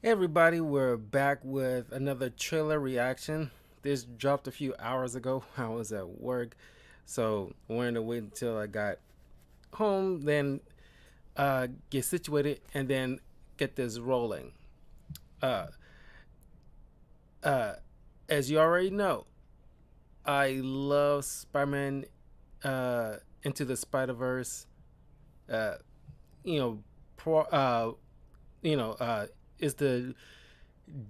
Hey everybody, we're back with another trailer reaction. This dropped a few hours ago. I was at work, so I wanted to wait until I got home, then get situated, and then get this rolling. Uh, uh, as you already know, I love Spider-Man Into the Spider-Verse. Uh, you know, pro, you know, is the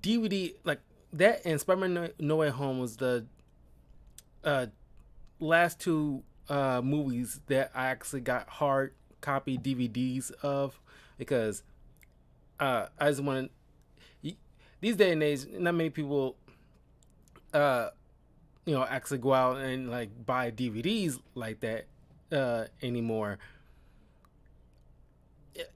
DVD like that and Spider-Man No Way Home was the uh, last two movies that I actually got hard copy DVDs of because I just want to. These day and age, not many people, uh, actually go out and like buy DVDs like that anymore.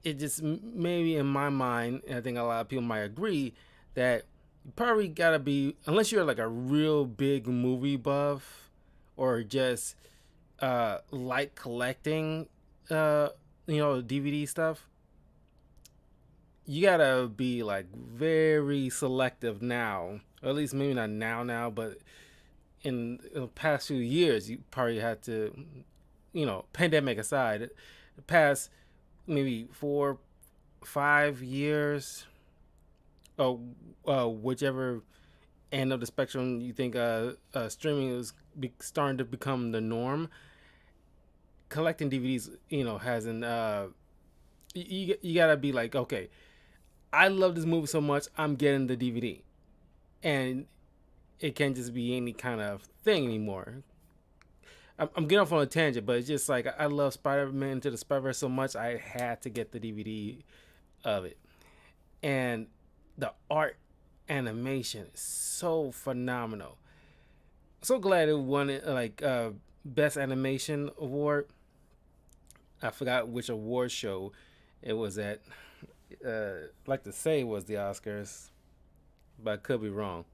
It just maybe in my mind, and I think a lot of people might agree that you probably gotta be unless you're like a real big movie buff or just like collecting uh DVD stuff. You gotta be like very selective now, or at least maybe not now, but in the past few years, you probably had to, pandemic aside, the past maybe 4, 5 years, or whichever end of the spectrum you think streaming is starting to become the norm. Collecting DVDs, hasn't. You gotta be like, okay, I love this movie so much, I'm getting the DVD, and it can't just be any kind of thing anymore. I'm getting off on a tangent, but it's just like I love Spider-Man Into the Spider-Verse so much, I had to get the DVD of it, and the art animation is so phenomenal. So glad it won it like best animation award. I forgot which award show it was at. Like to say it was the Oscars, but I could be wrong.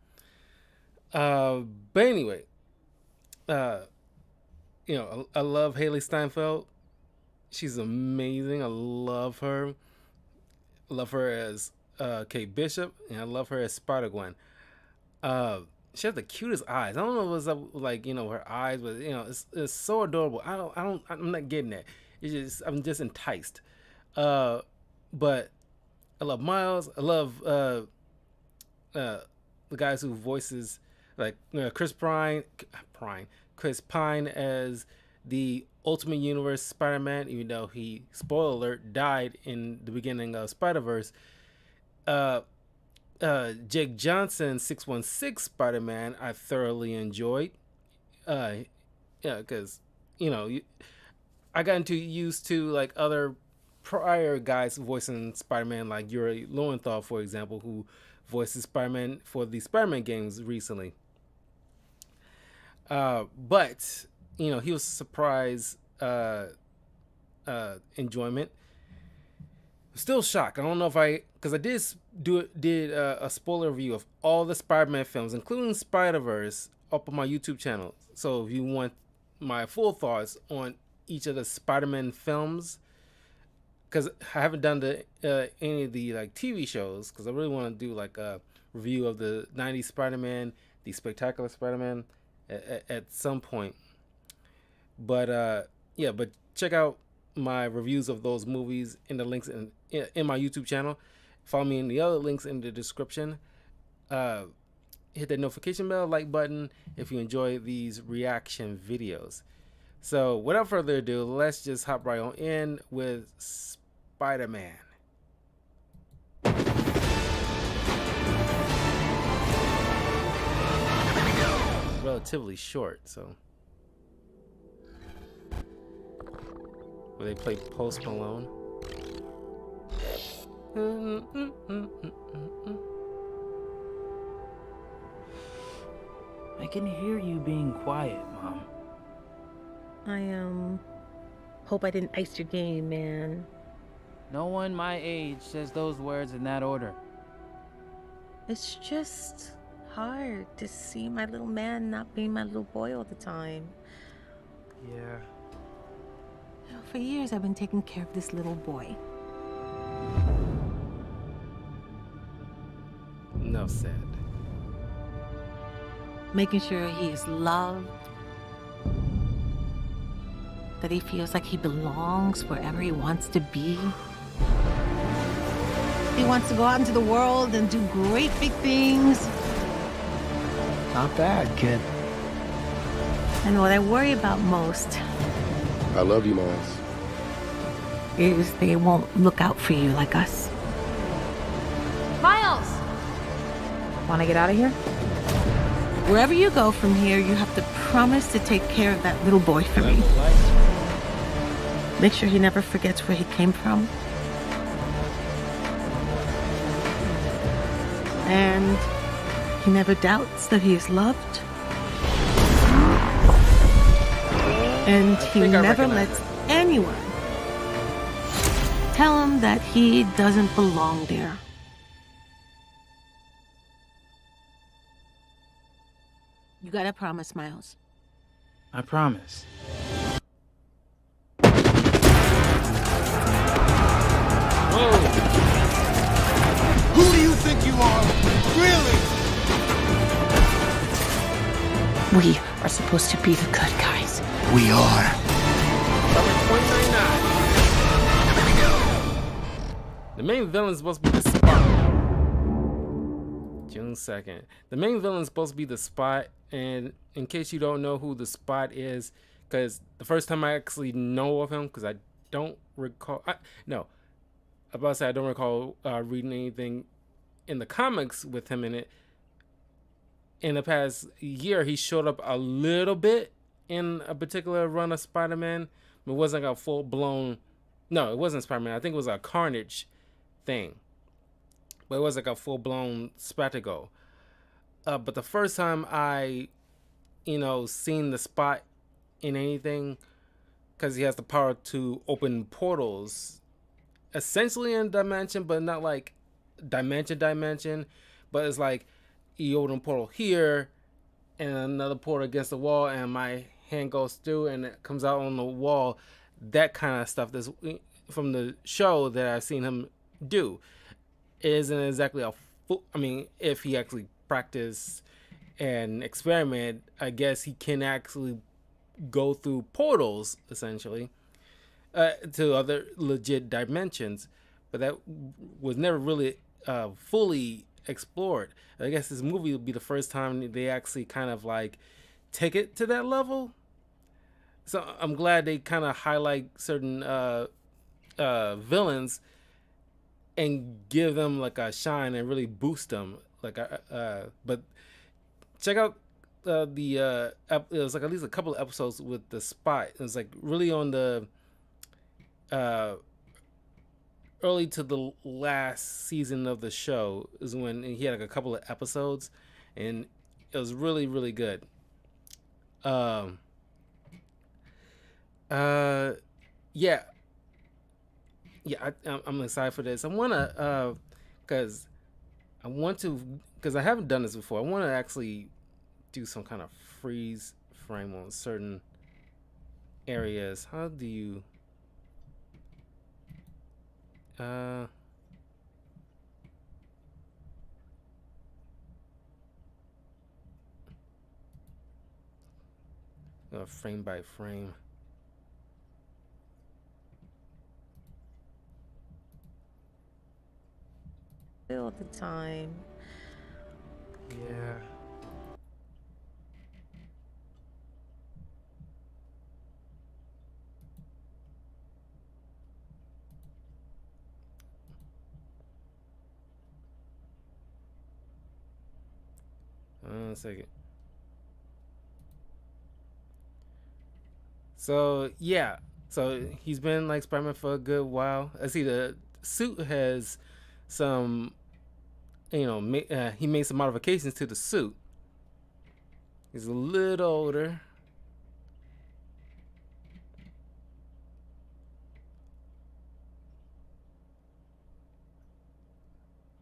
Uh, but anyway, uh, I love Haley Steinfeld. She's amazing. I love her. I love her as Kate Bishop, and I love her as Spider Gwen. Uh, she has the cutest eyes. I don't know what's up, like her eyes, but it's so adorable. I'm not getting that. It's just I'm just enticed. Uh, but I love Miles. I love uh, the guys who voices like Chris Pine as the Ultimate Universe Spider-Man, even though he, spoiler alert, died in the beginning of Spider-Verse. Uh, Jake Johnson, 616 Spider-Man, I thoroughly enjoyed. Uh, yeah, because I got into used to like other prior guys voicing Spider-Man, like Yuri Lowenthal, for example, who voices Spider-Man for the Spider-Man games recently. But he was a surprise enjoyment. Still shocked. I don't know if because I did a spoiler review of all the Spider-Man films, including Spider-Verse, up on my YouTube channel. So if you want my full thoughts on each of the Spider-Man films, because I haven't done any of the like TV shows, because I really want to do like a review of the '90s Spider-Man, the Spectacular Spider-Man, at some point. But yeah, but check out my reviews of those movies in the links in my YouTube channel. Follow me in the other links in the description. Uh, Hit that notification bell, like button if you enjoy these reaction videos. So without further ado, let's just hop right on in with Spider-Man. Relatively short, so where they play Post Malone. I can hear you being quiet, Mom. I hope I didn't ice your game, man. No one my age says those words in that order. It's just hard to see my little man not being my little boy all the time. Yeah. For years, I've been taking care of this little boy. Enough said. Making sure he is loved, that he feels like he belongs wherever he wants to be. He wants to go out into the world and do great big things. Not bad, kid. And what I worry about most I love you, Miles. is they won't look out for you like us. Miles! Want to get out of here? Wherever you go from here, you have to promise to take care of that little boy for me. Make sure he never forgets where he came from. And he never doubts that he is loved. And he think I never recognize lets it. anyone tell him that he doesn't belong there. You gotta promise, Miles. I promise. Who do you think you are? Really? We are supposed to be the good guys. We are. Summer 2099. The main villain is supposed to be the Spot. June 2nd. The main villain is supposed to be the Spot, and in case you don't know who the Spot is, because the first time I actually know of him, because I don't recall, I'm about to say I don't recall reading anything in the comics with him in it. In the past year, he showed up a little bit in a particular run of Spider-Man. It wasn't like a full-blown... No, it wasn't Spider-Man. I think it was a Carnage thing. But it was like a full-blown spectacle. But the first time I, seen the Spot in anything, because he has the power to open portals, essentially in dimension, but not like dimension, but it's like you open a portal here and another portal against the wall, and my hand goes through and it comes out on the wall. That kind of stuff that's from the show that I've seen him do. It isn't exactly a full, if he actually practiced and experiment, I guess he can actually go through portals essentially to other legit dimensions, but that was never really fully explored. I guess this movie will be the first time they actually kind of like take it to that level. So I'm glad they kind of highlight certain villains and give them like a shine and really boost them. But check out it was like at least a couple of episodes with the Spot. It was like really on the early to the last season of the show is when he had like a couple of episodes, and it was really, really good. I'm excited for this. Because I haven't done this before. I want to actually do some kind of freeze frame on certain areas. How do you frame by frame? All the time. Yeah. A second. So he's been like Spider-Man for a good while. I see the suit has some, he made some modifications to the suit. He's a little older.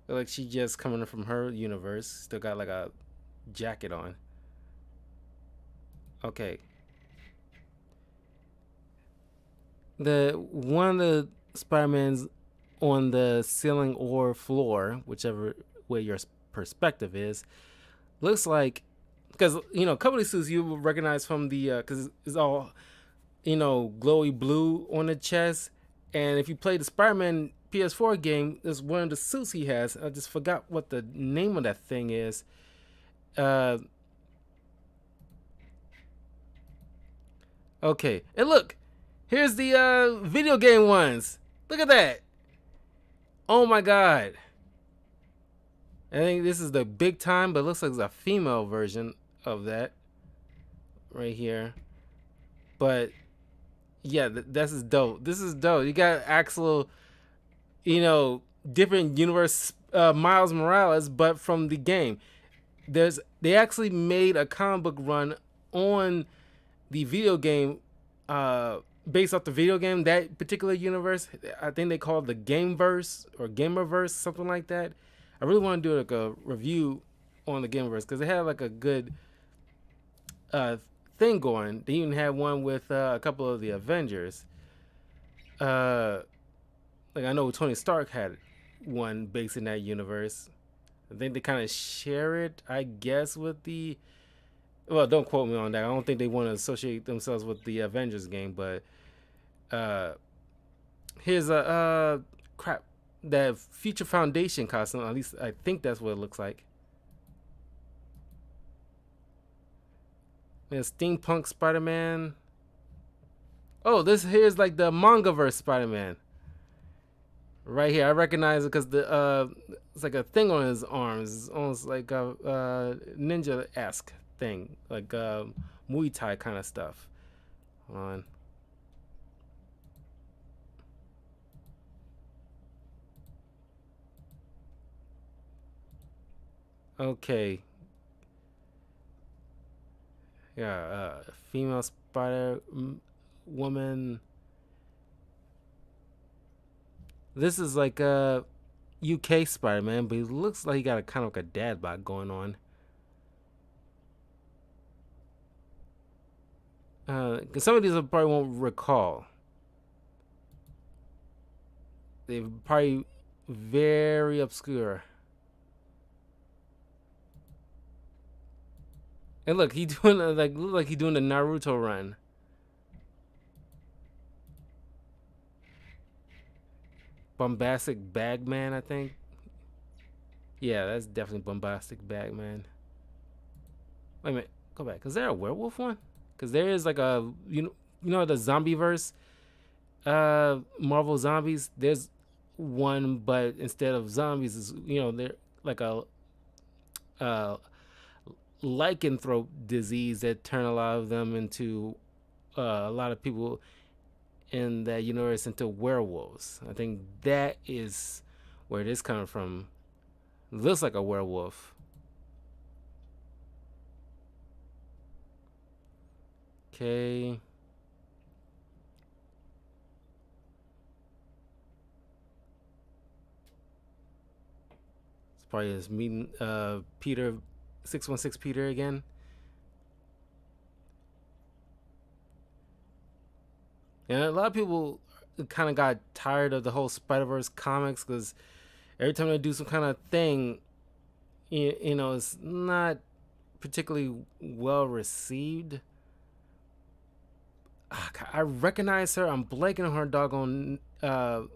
Like she just coming from her universe. Still got like a jacket on. Okay. One of the Spider-Mans on the ceiling or floor, whichever way your perspective is. Looks like, because a couple of these suits you will recognize from the because it's all glowy blue on the chest, and if you play the Spider-Man PS4 game, there's one of the suits he has. I just forgot what the name of that thing is. Okay, and look, here's the video game ones. Look at that. Oh my god. I think this is the big time, but it looks like it's a female version of that right here. But yeah, this is dope. This is dope. You got actual, different universe Miles Morales, but from the game. They actually made a comic book run on the video game, based off the video game, that particular universe. I think they call it the Gameverse or Gamerverse, something like that. I really want to do like a review on the Gameverse because they had like a good thing going. They even had one with a couple of the Avengers. Like I know Tony Stark had one based in that universe. I think they kind of share it, I guess, with the. Well, don't quote me on that. I don't think they want to associate themselves with the Avengers game, but here's a that Future Foundation costume. At least I think that's what it looks like. There's Steampunk Spider-Man. Oh, here's like the Mangaverse Spider-Man. Right here, I recognize it because it's like a thing on his arms. It's almost like a ninja-esque thing, like Muay Thai kind of stuff. Hold on. Okay. Yeah, female Spider Woman. This is like a UK Spider-Man, but he looks like he got a kind of like a dad bod going on. Cause some of these I probably won't recall. They're probably very obscure. And look, look like he's doing the Naruto run. Bombastic Bagman, I think. Yeah, that's definitely Bombastic Bagman. Wait a minute, go back. Is there a werewolf one? Because there is like a the Zombieverse, Marvel Zombies. There's one, but instead of zombies, is they're like a lycanthrope disease that turn a lot of them into a lot of people in that universe into werewolves. I think that is where it is coming from. It looks like a werewolf. Okay. It's probably just meeting Peter 616 Peter again. And a lot of people kind of got tired of the whole Spider-Verse comics because every time they do some kind of thing, it's not particularly well received. I recognize her. I'm blanking on her doggone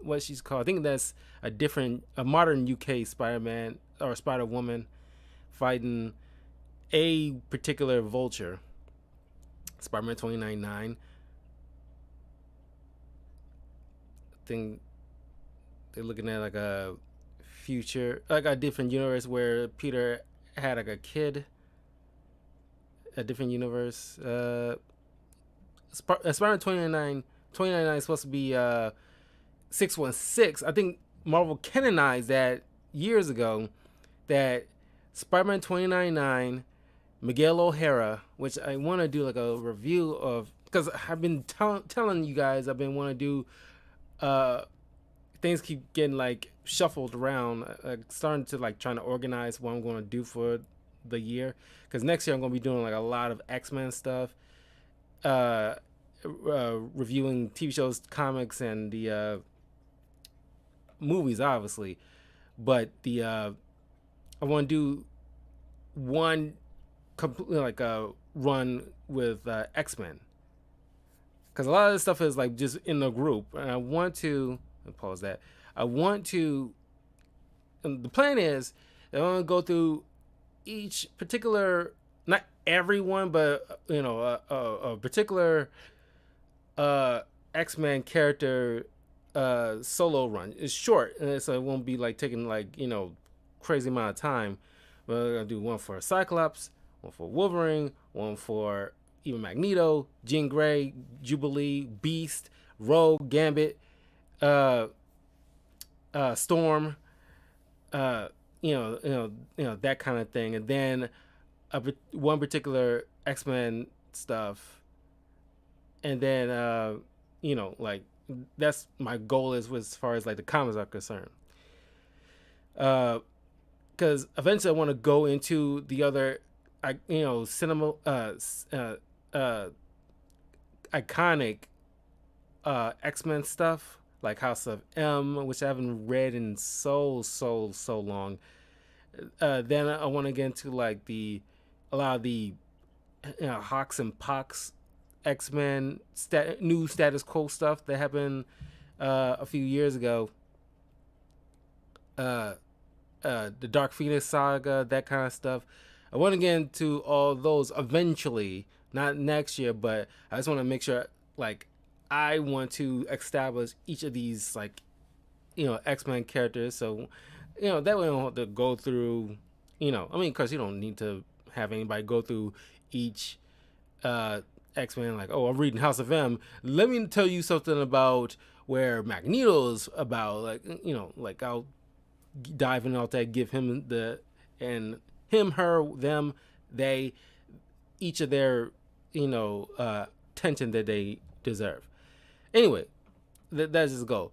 what she's called. I think that's a modern UK Spider-Man or Spider-Woman fighting a particular Vulture. Spider-Man 2099. I think they're looking at like a future, like a different universe where Peter had like a kid. A different universe. Spider-Man 2099 is supposed to be 616. I think Marvel canonized that years ago. That Spider-Man 2099, Miguel O'Hara, which I want to do like a review of, because I've been telling you guys I've been want to do. Things keep getting like shuffled around. Starting to like trying to organize what I'm going to do for the year, because next year I'm going to be doing like a lot of X-Men stuff. Reviewing TV shows, comics, and the movies, obviously, but the I want to do one completely like a run with X-Men, because a lot of this stuff is like just in the group, and I want to pause that. I want to. And the plan is I want to go through each particular, not everyone, but a particular X-Men character solo run. It's short, and so it won't be like taking like crazy amount of time. We're gonna do one for Cyclops, one for Wolverine, one for even Magneto, Jean Grey, Jubilee, Beast, Rogue, Gambit, Storm, that kind of thing, and then one particular X-Men stuff, and then like that's my goal is as far as like the comics are concerned. Because eventually I want to go into the other, cinema, iconic X-Men stuff, like House of M, which I haven't read in so long. Then I want to get into like a lot of the Hawks and Pox X-Men new status quo stuff that happened a few years ago. The Dark Phoenix saga, that kind of stuff. I want to get into all those eventually, not next year, but I just want to make sure, like, I want to establish each of these, like, X-Men characters. So, that way I don't have to go through, because you don't need to have anybody go through each X-Men, like, oh, I'm reading House of M. Let me tell you something about where Magneto's about, like, like I'll dive in all that, give him him, her, them, they, each of their, attention that they deserve. Anyway, that's just a goal.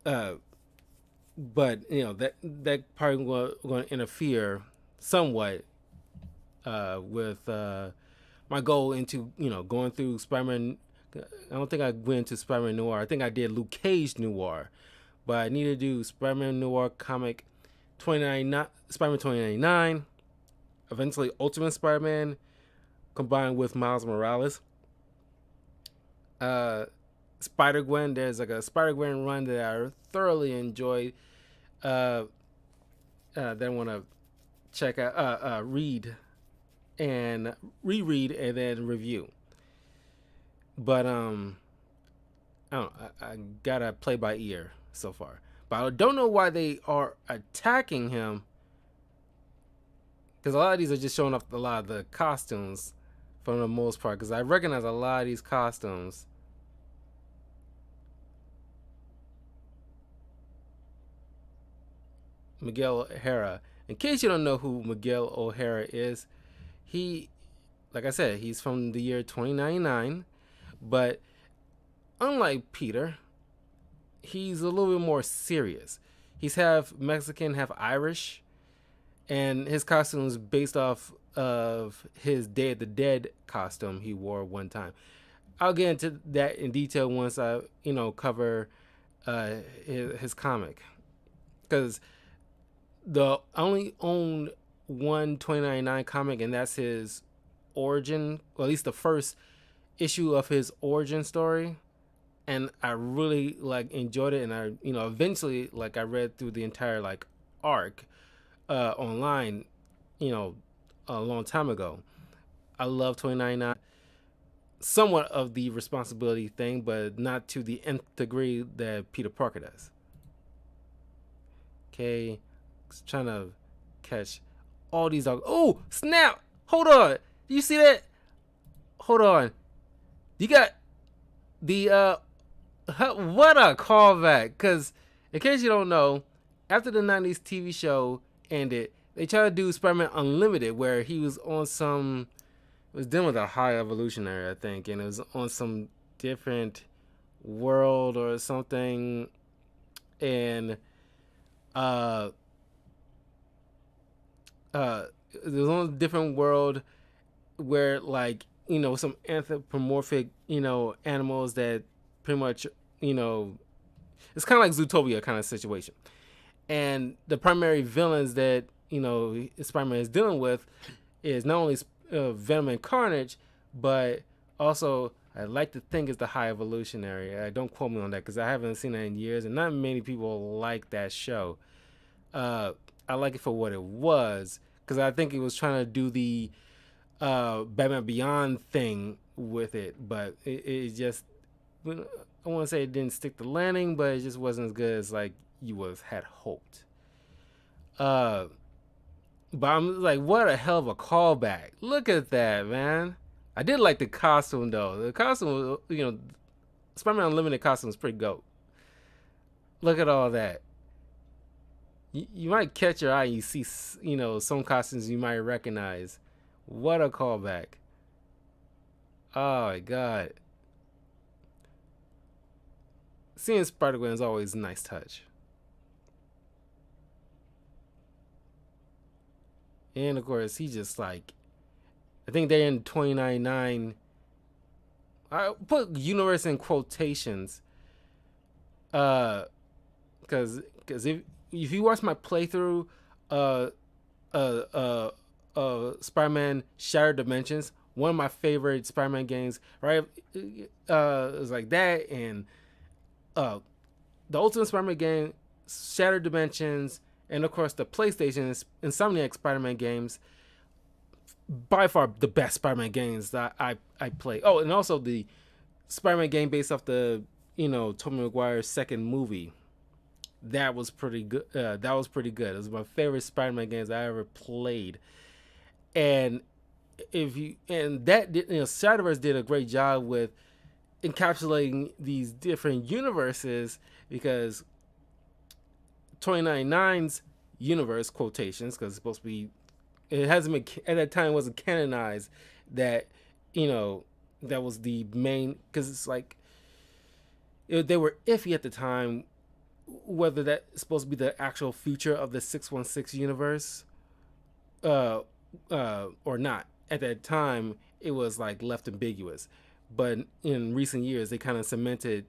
But that probably going to interfere somewhat with my goal into going through Spider-Man. I don't think I went into Spider-Man Noir. I think I did Luke Cage Noir. But I need to do Spider-Man Noir comic Spider-Man 2099, eventually Ultimate Spider-Man, combined with Miles Morales. Spider-Gwen, there's like a Spider-Gwen run that I thoroughly enjoyed. That I want to check out, read, and reread, and then review. But I gotta play by ear so far. But I don't know why they are attacking him, because a lot of these are just showing off a lot of the costumes for the most part, because I recognize a lot of these costumes. Miguel O'Hara. In case you don't know who Miguel O'Hara is, he, like I said, he's from the year 2099, but unlike Peter, he's a little bit more serious. He's half Mexican, half Irish, and his costume is based off of his Day of the Dead costume he wore one time. I'll get into that in detail once I, cover his comic, because I only own one 2099 comic, and that's his origin, or at least the first issue of his origin story. And I really enjoyed it, and I eventually I read through the entire arc online a long time ago. I love 2099, somewhat of the responsibility thing, but not to the nth degree that Peter Parker does. Okay, just trying to catch all these dogs. Oh snap, hold on, do you see that? Hold on, you got the what a callback, because in case you don't know, after the 90s TV show ended, they tried to do Spider-Man Unlimited, where he was on it was dealing with a high evolutionary, I think, and it was on some different world or something, and it was on a different world where some anthropomorphic animals that pretty much it's kind of like Zootopia kind of situation, and the primary villains that Spider-Man is dealing with is not only Venom and Carnage, but also I like to think it's the High Evolutionary. Don't quote me on that because I haven't seen it in years, and not many people like that show. I like it for what it was because I think it was trying to do the Batman Beyond thing with it, but it just, I want to say it didn't stick the landing, but it just wasn't as good as like you had hoped. But I'm like, what a hell of a callback! Look at that, man. I did like the costume though. The costume, Spider-Man Unlimited costume is pretty dope. Look at all that. You might catch your eye and you see, some costumes you might recognize. What a callback. Oh my god. Seeing Spider-Gwen is always a nice touch. And of course, he just like, I think they're in 2099. I put universe in quotations. Because if you watch my playthrough, Spider-Man Shattered Dimensions, one of my favorite Spider-Man games, right? It was like that, and the Ultimate Spider-Man game, Shattered Dimensions, and of course the PlayStation Insomniac Spider-Man games. By far the best Spider-Man games that I play. Oh, and also the Spider-Man game based off the Tobey Maguire's second movie. That was pretty good. It was my favorite Spider-Man games I ever played. And Shadowverse did a great job with encapsulating these different universes, because 2099's universe, quotations, because it's supposed to be, it hasn't been at that time, it wasn't canonized that that was the main, because it's like they were iffy at the time whether that's supposed to be the actual future of the 616 universe or not. At that time, it was like left ambiguous, but in recent years they kind of cemented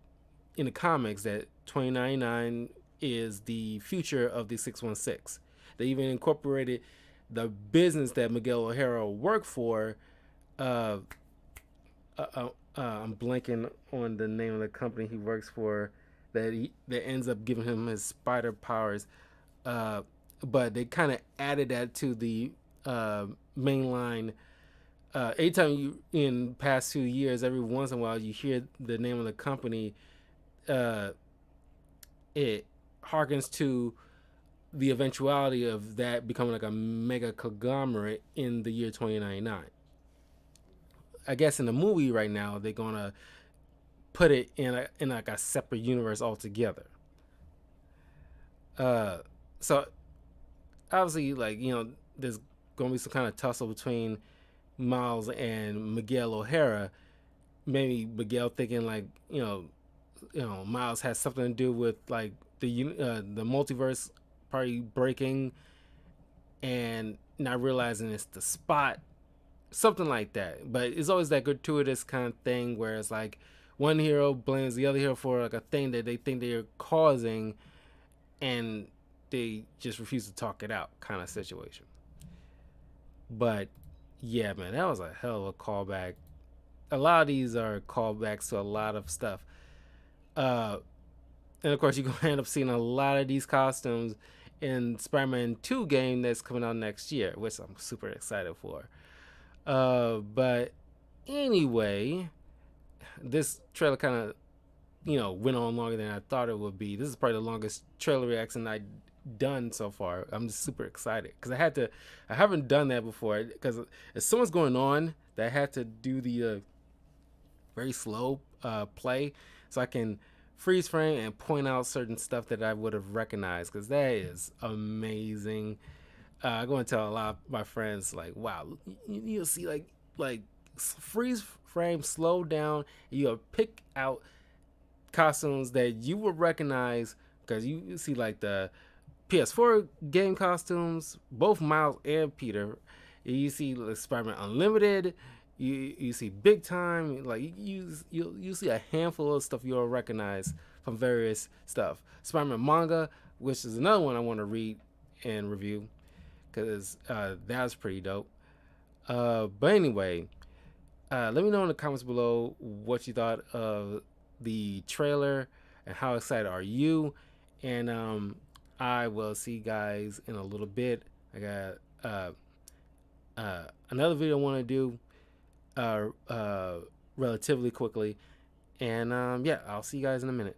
in the comics that 2099 is the future of the 616. They even incorporated the business that Miguel O'Hara worked for. I'm blanking on the name of the company he works for that ends up giving him his spider powers. But they kind of added that to the mainline. Anytime you, in past 2 years, every once in a while you hear the name of the company, it harkens to the eventuality of that becoming like a mega conglomerate in the year 2099. I guess in the movie right now they're gonna put it in like a separate universe altogether. So obviously, like, there's gonna be some kind of tussle between Miles and Miguel O'Hara. Maybe Miguel thinking like, Miles has something to do with like the multiverse party breaking, and not realizing it's the Spot, something like that. But it's always that gratuitous kind of thing where it's like one hero blames the other hero for like a thing that they think they're causing, and they just refuse to talk it out kind of situation. But yeah, man, that was a hell of a callback. A lot of these are callbacks to a lot of stuff. And of course, you're going to end up seeing a lot of these costumes in Spider-Man 2 game that's coming out next year, which I'm super excited for. But anyway, this trailer kind of, went on longer than I thought it would be. This is probably the longest trailer reaction I've done so far. I'm just super excited because I haven't done that before, because as so much going on that I had to do the very slow play so I can freeze frame and point out certain stuff that I would have recognized, because that is amazing. I'm going to tell a lot of my friends, like, wow, you'll see like freeze frame, slow down, and you'll pick out costumes that you will recognize, because you see like the PS4 game costumes, both Miles and Peter. You see like Spider-Man Unlimited, you see Big Time, like you see a handful of stuff you'll recognize from various stuff. Spider-Man manga, which is another one I want to read and review, because that was pretty dope. But anyway, let me know in the comments below what you thought of the trailer and how excited are you. And I will see you guys in a little bit. I got another video I want to do relatively quickly. And yeah, I'll see you guys in a minute.